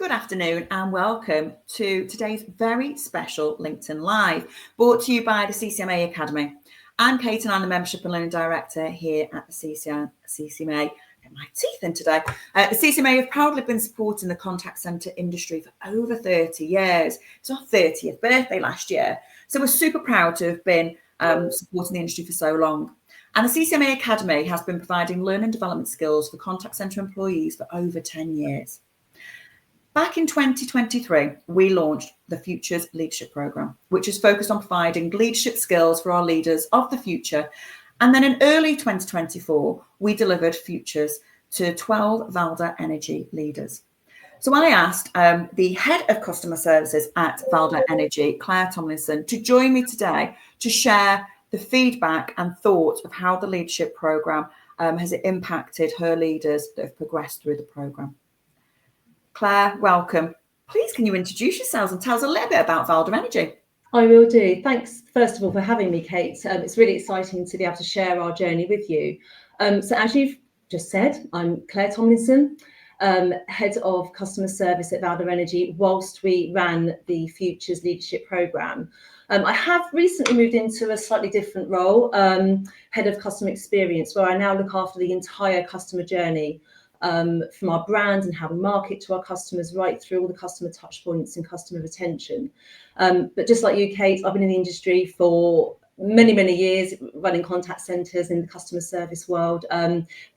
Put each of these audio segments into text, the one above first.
Good afternoon and welcome to today's very special LinkedIn Live, brought to you by the CCMA Academy. I'm Kate and I'm the Membership and Learning Director here at the CCMA. Get my teeth in today. The CCMA have proudly been supporting the contact centre industry for over 30 years. It's our 30th birthday last year. So we're super proud to have been supporting the industry for so long. And the CCMA Academy has been providing learning and development skills for contact centre employees for over 10 years. Back in 2023, we launched the Futures Leadership Programme, which is focused on providing leadership skills for our leaders of the future. And then in early 2024, we delivered Futures to 12 Valda Energy leaders. So I asked the head of customer services at Valda Energy, Claire Tomlinson, to join me today to share the feedback and thoughts of how the leadership programme has impacted her leaders that have progressed through the programme. Claire, welcome. Please, can you introduce yourselves and tell us a little bit about Valda Energy? I will do. Thanks, first of all, for having me, Kate. It's really exciting to be able to share our journey with you. So as you've just said, I'm Claire Tomlinson, Head of Customer Service at Valda Energy, whilst we ran the Futures Leadership Programme. I have recently moved into a slightly different role, Head of Customer Experience, where I now look after the entire customer journey, from our brand and how we market to our customers, right through all the customer touch points and customer retention. But just like you, Kate, I've been in the industry for many years, running contact centres in the customer service world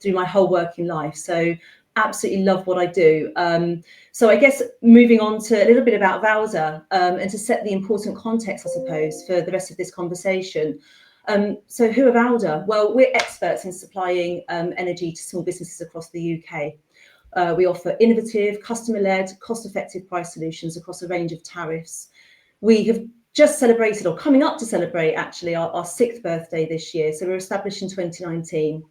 through my whole working life. So absolutely love what I do. So I guess moving on to a little bit about Valda and to set the important context, I suppose, for the rest of this conversation. So who are Valda? Well, we're experts in supplying energy to small businesses across the UK. We offer innovative, customer-led, cost-effective price solutions across a range of tariffs. We have just celebrated, or coming up to celebrate, actually, our 6th birthday this year. So we were established in 2019.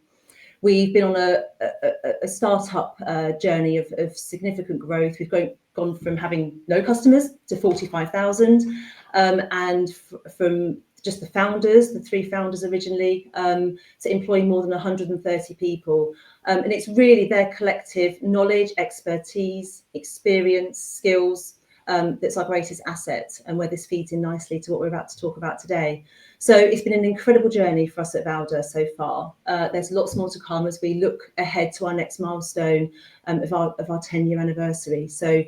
We've been on a startup journey of significant growth. We've gone from having no customers to 45,000, and from just the founders, the 3 founders originally, to employing more than 130 people. And it's really their collective knowledge, expertise, experience, skills that's our greatest asset, and where this feeds in nicely to what we're about to talk about today. So it's been an incredible journey for us at Valda so far. There's lots more to come as we look ahead to our next milestone of our 10-year anniversary. So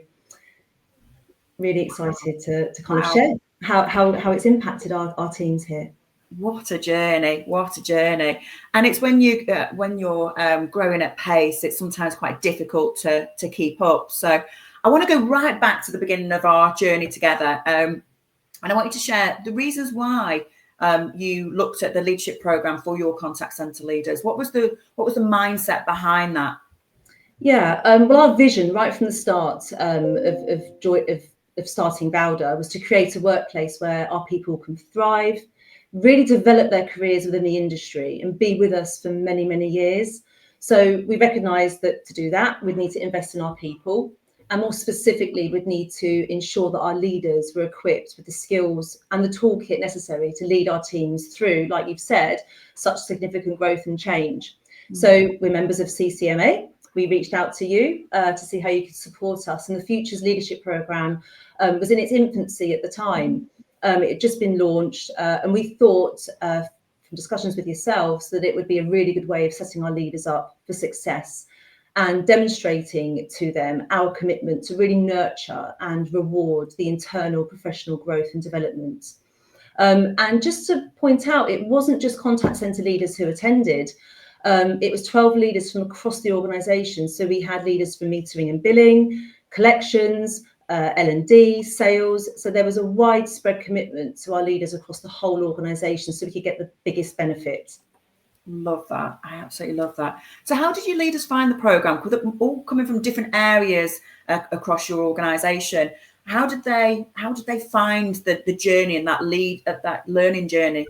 really excited to kind of share how it's impacted our teams here. What a journey! What a journey! And it's when you're growing at pace, it's sometimes quite difficult to keep up. So I want to go right back to the beginning of our journey together, and I want you to share the reasons why you looked at the leadership programme for your contact centre leaders. What was the mindset behind that? Yeah, well, our vision right from the start of starting Valda was to create a workplace where our people can thrive, really develop their careers within the industry and be with us for many years. So we recognised that to do that, we'd need to invest in our people, and more specifically, we'd need to ensure that our leaders were equipped with the skills and the toolkit necessary to lead our teams through, like you've said, such significant growth and change. So we're members of CCMA. We reached out to you to see how you could support us. And the Futures Leadership Programme was in its infancy at the time. It had just been launched, and we thought from discussions with yourselves that it would be a really good way of setting our leaders up for success and demonstrating to them our commitment to really nurture and reward the internal professional growth and development. And just to point out, it wasn't just contact centre leaders who attended. It was 12 leaders from across the organisation. So we had leaders from metering and billing, collections, L&D, sales. So there was a widespread commitment to our leaders across the whole organisation so we could get the biggest benefit. Love that. I absolutely love that. So how did your leaders find the programme? Because they're all coming from different areas across your organisation. How did they find the journey and that learning journey?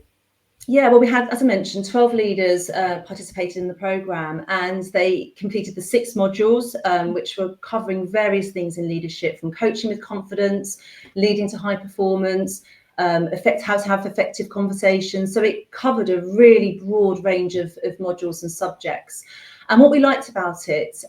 Yeah, well, we had, as I mentioned, 12 leaders participated in the programme, and they completed the 6 modules, which were covering various things in leadership, from coaching with confidence, leading to high performance, how to have effective conversations. So it covered a really broad range of modules and subjects. And what we liked about it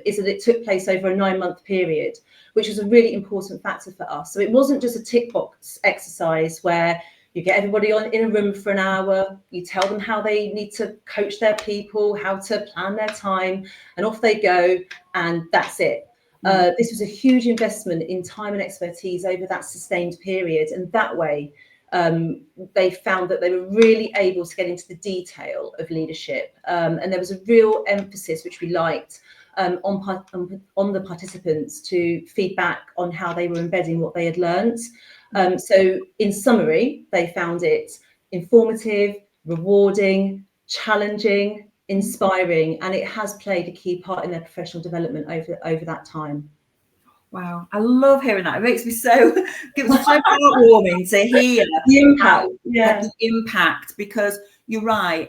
is that it took place over a 9-month period, which was a really important factor for us. So it wasn't just a tick box exercise where you get everybody in a room for an hour, you tell them how they need to coach their people, how to plan their time, and off they go, and that's it. This was a huge investment in time and expertise over that sustained period, and that way they found that they were really able to get into the detail of leadership, and there was a real emphasis, which we liked, on the participants to feedback on how they were embedding what they had learned. So in summary, they found it informative, rewarding, challenging, inspiring, and it has played a key part in their professional development over that time. Wow, I love hearing that. It makes me so heartwarming to hear the impact. The impact, because you're right.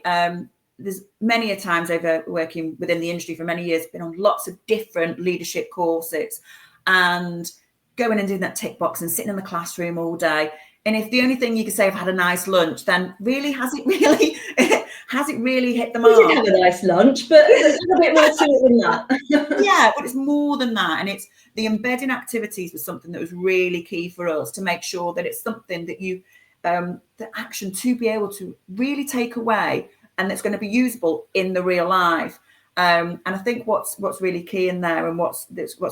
There's many a times over working within the industry for many years, been on lots of different leadership courses, and going and doing that tick box and sitting in the classroom all day. And if the only thing you can say, I've had a nice lunch, then really has it really hit the mark? We did have a nice lunch, but there's a bit more to it than that. Yeah, but it's more than that. And it's the embedding activities was something that was really key for us to make sure that it's something that you, the action to be able to really take away and that's going to be usable in the real life. And I think what's really key in there, and what's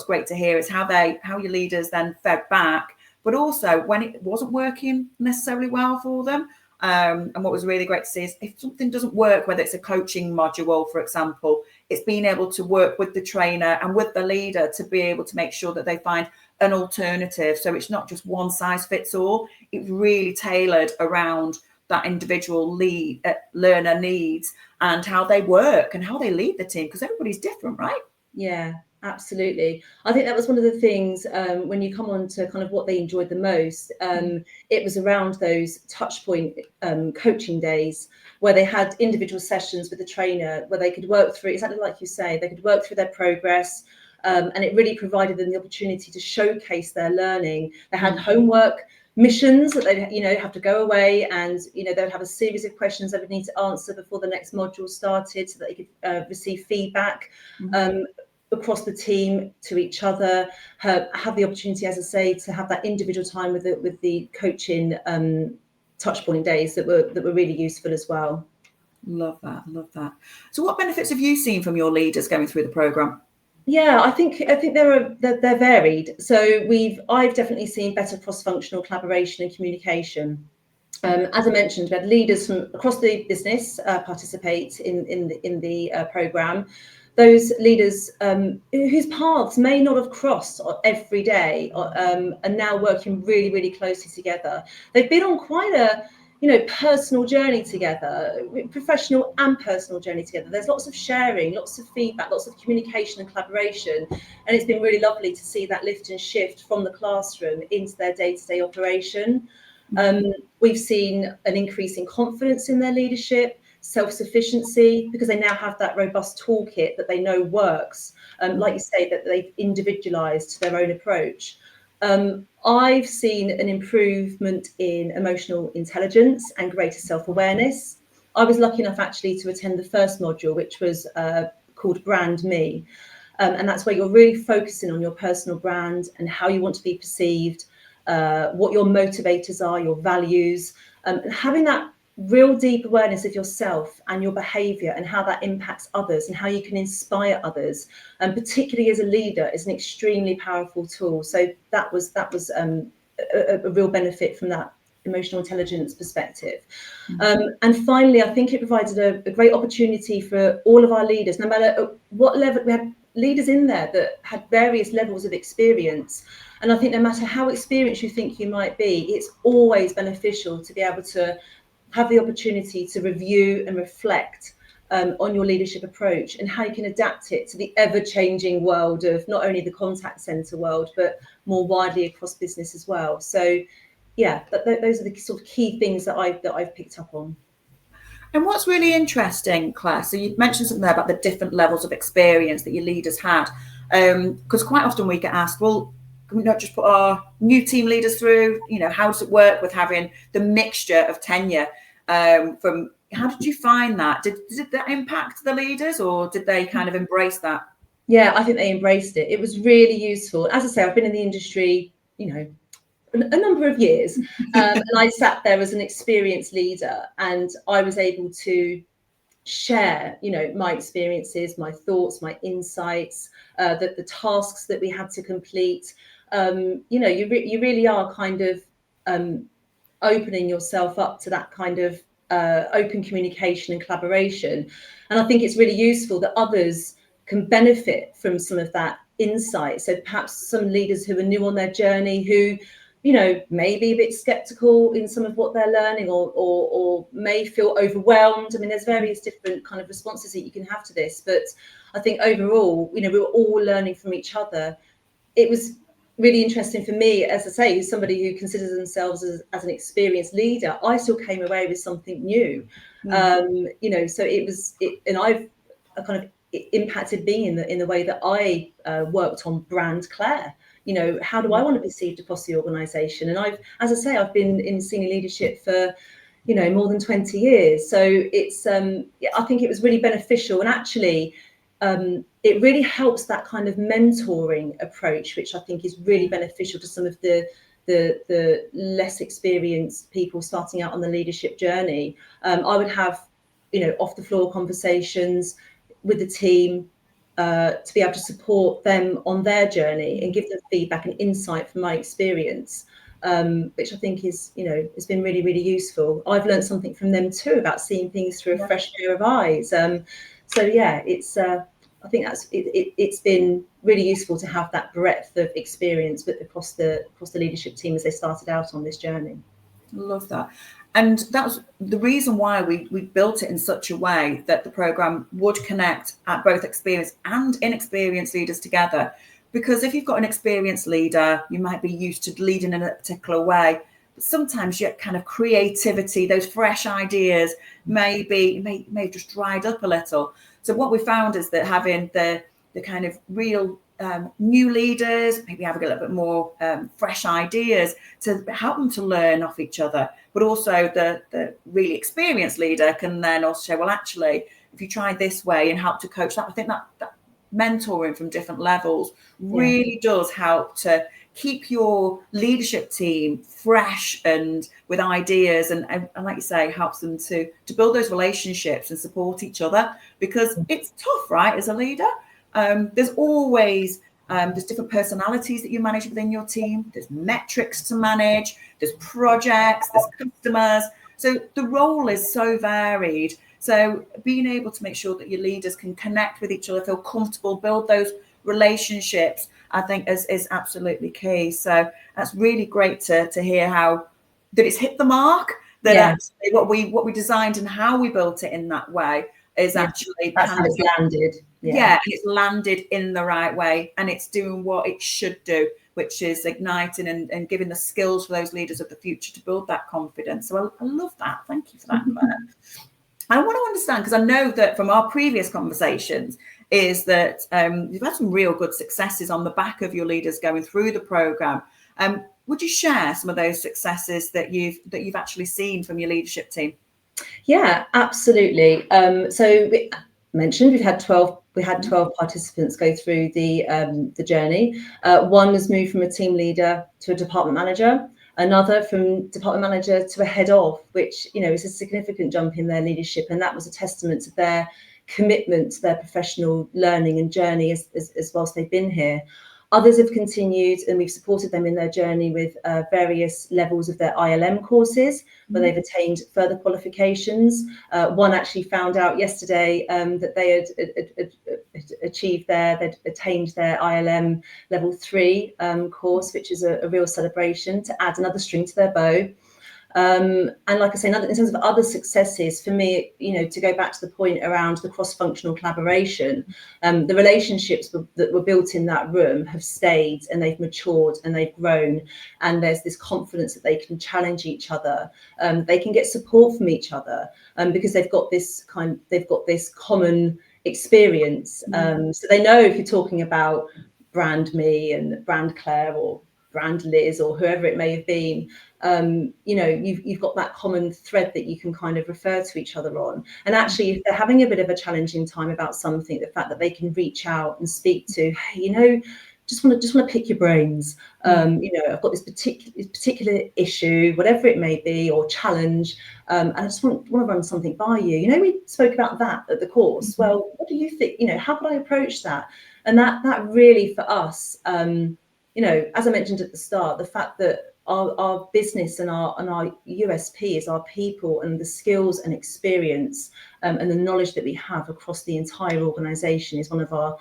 great to hear, is how your leaders then fed back, but also when it wasn't working necessarily well for them. And what was really great to see is if something doesn't work, whether it's a coaching module, for example, it's being able to work with the trainer and with the leader to be able to make sure that they find an alternative. So it's not just one size fits all. It's really tailored around that individual learner needs and how they work and how they lead the team, because everybody's different, right? Yeah, absolutely. I think that was one of the things when you come on to kind of what they enjoyed the most. It was around those touch point coaching days where they had individual sessions with the trainer where they could work through, exactly like you say, they could work through their progress. And it really provided them the opportunity to showcase their learning. They had homework missions that they have to go away, and they'd have a series of questions they would need to answer before the next module started, so that they could receive feedback across the team to each other, have the opportunity, as I say, to have that individual time with the coaching touch point days that were really useful as well. Love that. So what benefits have you seen from your leaders going through the programme? Yeah, I think they're varied. So I've definitely seen better cross-functional collaboration and communication. As I mentioned, we had leaders from across the business participate in the programme. Those leaders whose paths may not have crossed every day are now working really, really closely together. They've been on quite a personal journey together, professional and personal journey together. There's lots of sharing, lots of feedback, lots of communication and collaboration. And it's been really lovely to see that lift and shift from the classroom into their day-to-day operation. We've seen an increase in confidence in their leadership, self-sufficiency, because they now have that robust toolkit that they know works. Like you say, that they've individualized their own approach. I've seen an improvement in emotional intelligence and greater self-awareness. I was lucky enough actually to attend the first module, which was called Brand Me. And that's where you're really focusing on your personal brand and how you want to be perceived, what your motivators are, your values, and having that real deep awareness of yourself and your behavior and how that impacts others and how you can inspire others, and particularly as a leader, is an extremely powerful tool. So that was a real benefit from that emotional intelligence perspective. And finally, I think it provided a great opportunity for all of our leaders, no matter what level. We had leaders in there that had various levels of experience. And I think no matter how experienced you think you might be, it's always beneficial to be able to have the opportunity to review and reflect on your leadership approach and how you can adapt it to the ever-changing world of not only the contact centre world, but more widely across business as well. So, yeah, those are the sort of key things that I've picked up on. And what's really interesting, Claire, so you mentioned something there about the different levels of experience that your leaders had, because quite often we get asked, well, can we not just put our new team leaders through? How does it work with having the mixture of tenure from how did you find that? Did that impact the leaders, or did they kind of embrace that? Yeah, I think they embraced it. It was really useful. As I say, I've been in the industry, a number of years, and I sat there as an experienced leader, and I was able to share, my experiences, my thoughts, my insights, the tasks that we had to complete. You really are kind of opening yourself up to that kind of open communication and collaboration. And I think it's really useful that others can benefit from some of that insight. So perhaps some leaders who are new on their journey, who may be a bit skeptical in some of what they're learning, or may feel overwhelmed. I mean, there's various different kind of responses that you can have to this, but I think overall, we were all learning from each other. It was really interesting for me, as I say, somebody who considers themselves as an experienced leader. I still came away with something new. So and I've kind of impacted me in the way that I worked on brand Claire. How do I want to be perceived across the organisation? And I've been in senior leadership for more than 20 years. So it's I think it was really beneficial, and actually it really helps that kind of mentoring approach, which I think is really beneficial to some of the less experienced people starting out on the leadership journey. I would have off the floor conversations with the team to be able to support them on their journey and give them feedback and insight from my experience, which I think is, has been really, really useful. I've learned something from them too about seeing things through a fresh pair of eyes. So yeah, it's I think it's been really useful to have that breadth of experience across the leadership team as they started out on this journey. Love that. And that's the reason why we built it in such a way that the programme would connect at both experienced and inexperienced leaders together. Because if you've got an experienced leader, you might be used to leading in a particular way. But sometimes your kind of creativity, those fresh ideas may have just dried up a little. So what we found is that having the kind of real new leaders, maybe having a little bit more fresh ideas to help them to learn off each other, but also the really experienced leader can then also say, well, actually, if you try this way and help to coach that, I think that mentoring from different levels really does help to keep your leadership team fresh and with ideas, and like you say, helps them to build those relationships and support each other, because it's tough, right, as a leader. There's always there's different personalities that you manage within your team. There's metrics to manage. There's projects. There's customers. So the role is so varied. So being able to make sure that your leaders can connect with each other, feel comfortable, build those relationships, I think is absolutely key. So that's really great to hear how that it's hit the mark. That actually what we designed and how we built it in that way is actually that's how it's landed. And it's landed in the right way, and it's doing what it should do, which is igniting and giving the skills for those leaders of the future to build that confidence. So I love that. Thank you for that, Claire. I want to understand, because I know that from our previous conversations, is that you've had some real good successes on the back of your leaders going through the programme. Would you share some of those successes that you've actually seen from your leadership team? Yeah, absolutely. So we mentioned we had 12 participants go through the journey. One was moved from a team leader to a department manager, another from department manager to a head of, which is a significant jump in their leadership, and that was a testament to their commitment to their professional learning and journey as whilst they've been here. Others have continued, and we've supported them in their journey with various levels of their ILM courses, where they've attained further qualifications. One actually found out yesterday that they had attained their ILM level 3 course, which is a real celebration to add another string to their bow. And like I say, in terms of other successes, for me, to go back to the point around the cross-functional collaboration, the relationships that were built in that room have stayed, and they've matured and they've grown. And there's this confidence that they can challenge each other. They can get support from each other because they've got this common experience. So they know if you're talking about brand me and brand Claire, or brand Liz or whoever it may have been, you've got that common thread that you can kind of refer to each other on. And actually, if they're having a bit of a challenging time about something, the fact that they can reach out and speak to, hey, just want to pick your brains. I've got this particular issue, whatever it may be, or challenge, and I just want to run something by you. We spoke about that at the course. Well, what do you think? How could I approach that? And that really for us, as I mentioned at the start, the fact that our business and our USP is our people and the skills and experience and the knowledge that we have across the entire organisation is one of our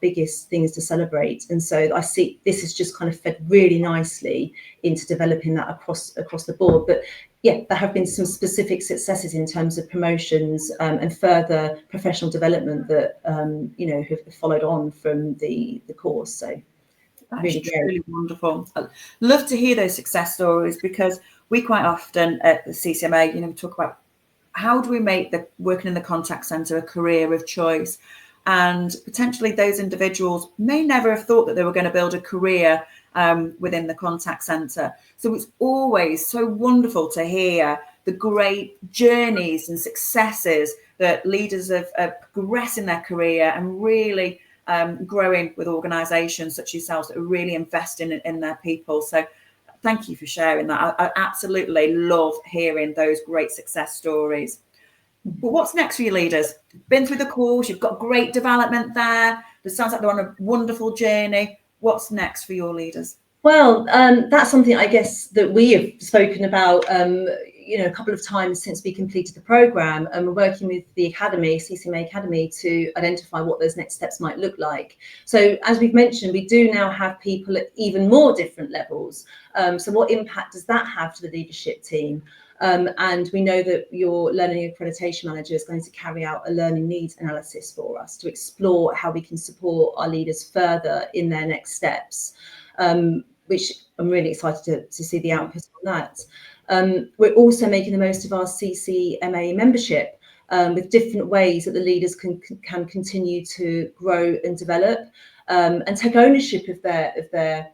biggest things to celebrate. And so I see this has just kind of fed really nicely into developing that across the board. But yeah, there have been some specific successes in terms of promotions and further professional development that have followed on from the course. So that's really truly wonderful. I love to hear those success stories, because we quite often at the CCMA, we talk about how do we make the working in the contact centre a career of choice. And potentially those individuals may never have thought that they were going to build a career within the contact centre. So it's always so wonderful to hear the great journeys and successes that leaders have progressed in their career and really growing with organisations such as yourselves that are really investing in their people. So thank you for sharing that. I absolutely love hearing those great success stories. But what's next for your leaders? Been through the course, you've got great development there. It sounds like they're on a wonderful journey. What's next for your leaders? Well, that's something I guess that we have spoken about a couple of times since we completed the programme, and we're working with the Academy, CCMA Academy, to identify what those next steps might look like. So as we've mentioned, we do now have people at even more different levels. So what impact does that have to the leadership team? And we know that your learning accreditation manager is going to carry out a learning needs analysis for us to explore how we can support our leaders further in their next steps, which I'm really excited to see the output on that. We're also making the most of our CCMA membership with different ways that the leaders can continue to grow and develop and take ownership of their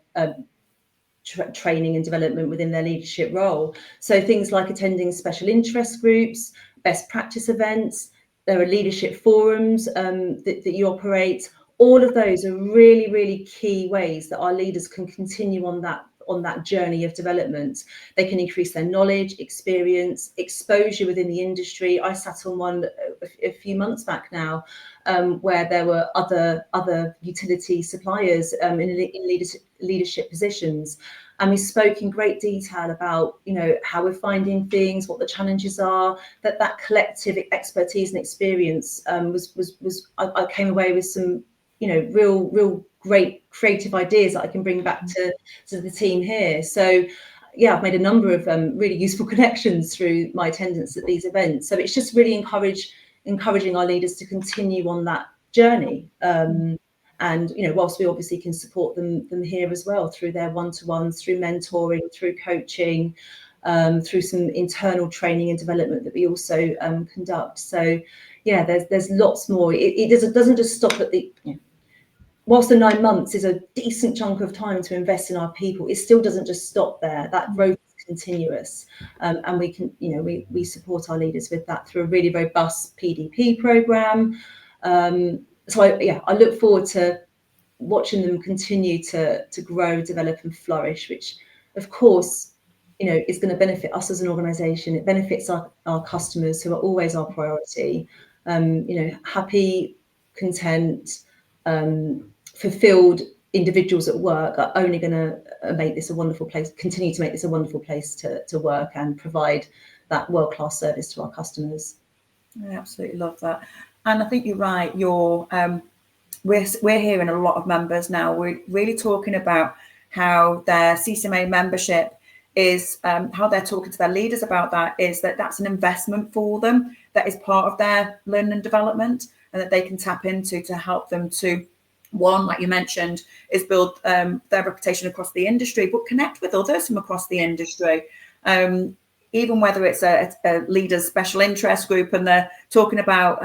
training and development within their leadership role. So things like attending special interest groups, best practice events, there are leadership forums that you operate. All of those are really, really key ways that our leaders can continue on that journey of development. They can increase their knowledge, experience, exposure within the industry. I sat on one a few months back now where there were other utility suppliers in leadership positions. And we spoke in great detail about, how we're finding things, what the challenges are, that collective expertise and experience I came away with some, real great creative ideas that I can bring back to the team here. So yeah, I've made a number of really useful connections through my attendance at these events. So it's just really encouraging our leaders to continue on that journey. And whilst we obviously can support them here as well through their one-to-ones, through mentoring, through coaching, through some internal training and development that we also conduct. So yeah, there's lots more. It doesn't just stop at the whilst the 9 months is a decent chunk of time to invest in our people, it still doesn't just stop there. That growth is continuous, and we can, we support our leaders with that through a really robust PDP program. So I look forward to watching them continue to grow, develop, and flourish, which, of course, is going to benefit us as an organisation. It benefits our customers, who are always our priority. Happy, content, fulfilled individuals at work are only going to make this a wonderful place, continue to make this a wonderful place to work and provide that world-class service to our customers. I absolutely love that. And I think you're right. We're hearing a lot of members now. We're really talking about how their CCMA membership is, how they're talking to their leaders about that, is that's an investment for them, that is part of their learning and development, and that they can tap into to help them to, one, like you mentioned, is build their reputation across the industry, but connect with others from across the industry. Even whether it's a leaders special interest group and they're talking about,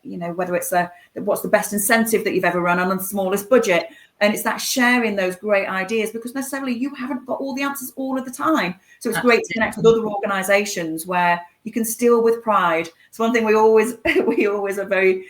whether it's what's the best incentive that you've ever run on the smallest budget. And it's that sharing those great ideas, because necessarily you haven't got all the answers all of the time. So it's great to connect with other organisations where you can steal with pride. So one thing we always are very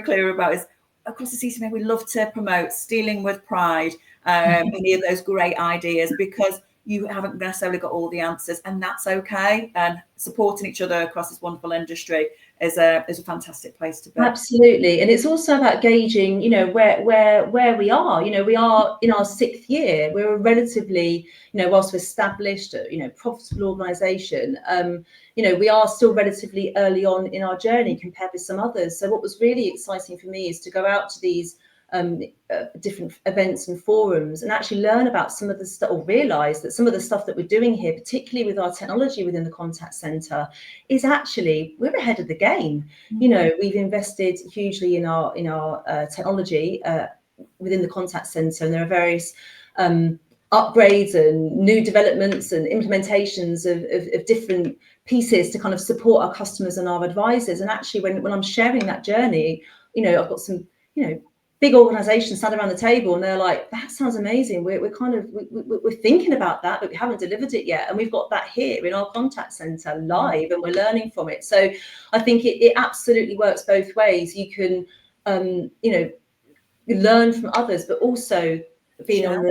clear about is, across the CCMA, we love to promote stealing with pride, any of those great ideas, because you haven't necessarily got all the answers, and that's okay. And supporting each other across this wonderful industry is a fantastic place to be. Absolutely. And it's also about gauging, you know, where we are. You know, we are in our 6th year. We're a relatively, you know, whilst we're established, you know, profitable organisation, you know, we are still relatively early on in our journey compared with some others. So what was really exciting for me is to go out to these different events and forums and actually learn about some of the stuff, or realise that some of the stuff that we're doing here, particularly with our technology within the contact centre, is actually, we're ahead of the game. You know, we've invested hugely in our technology within the contact centre, and there are various upgrades and new developments and implementations of different pieces to kind of support our customers and our advisors. And actually, when I'm sharing that journey, you know, I've got some, you know, big organizations sat around the table, and they're like, that sounds amazing. We're thinking about that, but we haven't delivered it yet. And we've got that here in our contact center live, and we're learning from it. So I think it absolutely works both ways. You can, you know, learn from others, but also being on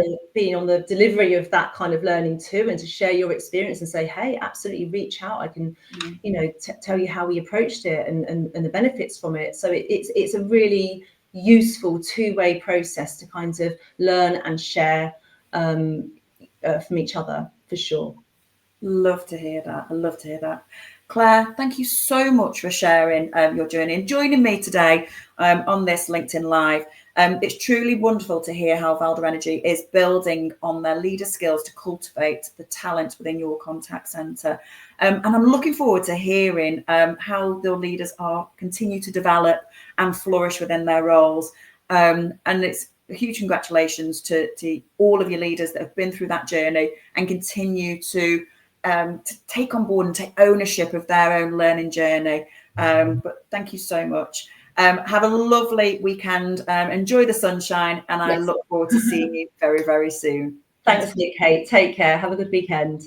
the delivery of that kind of learning too, and to share your experience and say, hey, absolutely reach out. I can, you know, tell you how we approached it and the benefits from it. So it's a really useful two-way process to kind of learn and share from each other, for sure. Love to hear that. I love to hear that. Claire, thank you so much for sharing your journey and joining me today on this LinkedIn Live. It's truly wonderful to hear how Valda Energy is building on their leader skills to cultivate the talent within your contact centre. And I'm looking forward to hearing how the leaders continue to develop and flourish within their roles. And it's a huge congratulations to all of your leaders that have been through that journey and continue to take on board and take ownership of their own learning journey. But thank you so much. Have a lovely weekend. Enjoy the sunshine, and I look forward to seeing you very, very soon. Thanks, Kate. Take care. Have a good weekend.